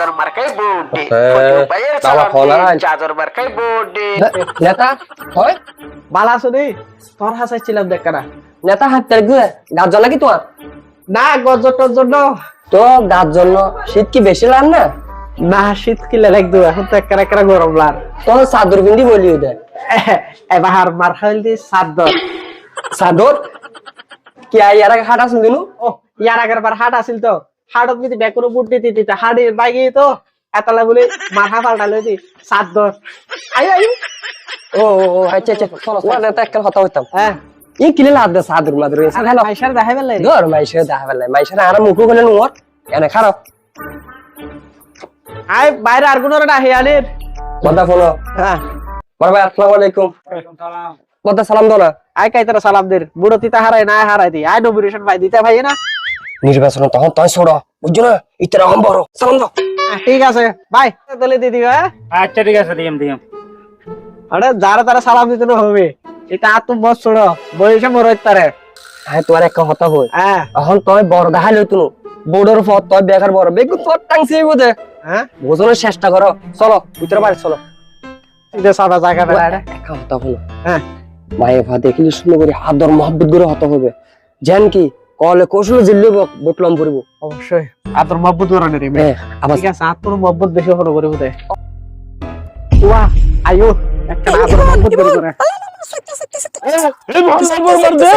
চাদর মার্কাই ভোট দে ভাইয়ের চাদর মার্কাই ভোট দে নেতা হয় বালা শুনি তোর হাসাইছিলাম দেখ না নেতা হাতের গুয়ে গাছ জ্বলা কি তোমার না গজটার জন্য তো গাছ জন্য শীত কি বেশি লান না না শীত কিলে লাগতো এখন তো একটা গরম লার তো চাদর পিন্দি বলি ওদের এবার মার খাইলি চাদর চাদর কি ইয়ার আগে হাট আসুন দিনু ও ইয়ার আগের বার হাট আসিল তো হাটত যদি বেকুনো বুট দিতে দিতে হাড়ির বাইকে তো এতলা বলে মাথা পাল্টা লইতি চাদর আই আই ও ও আচ্ছা আচ্ছা চলো নেতা একটা কথা হইতাম হ্যাঁ ই কিলে লাদ দে চাদর মাদর হ্যালো মাইশার দেখাইবেন লাই ধর মাইশে দেখা বেলা মাইশে আর মুখ গলে নোর এনে খারাপ আই বাইরে আর কোনো না হিয়ালির কথা ফলো হ্যাঁ বড় ভাই আসসালামু আলাইকুম কথা সালাম দাও না আই কাইতারা সালাম দের বুড়ো তিতা হারাই না হারাই দি আই নমিনেশন পাই দিতে ভাই না নির্বাচন তখন তাই ছোড় বুঝছো না ইতরা হম বড় সালাম দাও ঠিক আছে বাই দলে দিদি হ্যাঁ আচ্ছা ঠিক আছে দিম আরে যারা তারা সালাম দিতে না হবে এটা আর তুমি বস ছোড়ো বয়সে মরই তারে হ্যাঁ তোমার একটা কথা হই হ্যাঁ এখন তুই বড় দেখা লইতো বোর্ডের পর তুই বেকার বড় বেগুন তোর টাংছি বুঝে হ্যাঁ বোঝানোর চেষ্টা করো চলো ভিতরে বাড়ি চলো এটা সাদা জায়গা না একটা কথা হলো হ্যাঁ মায়ে ভা দেখলি সুন্দর করে আদর মহব্বত করে হতে হবে জান কি কলে কৌশল জিল্লে বটলাম পড়বো অবশ্যই আতর মহব্বত করানো রে হ্যাঁ আবার ঠিক আছে আতর মহব্বত বেশি হলো করে বুঝে ওয়া আয়ো একটা আতর মহব্বত করে এই মহব্বত মার দে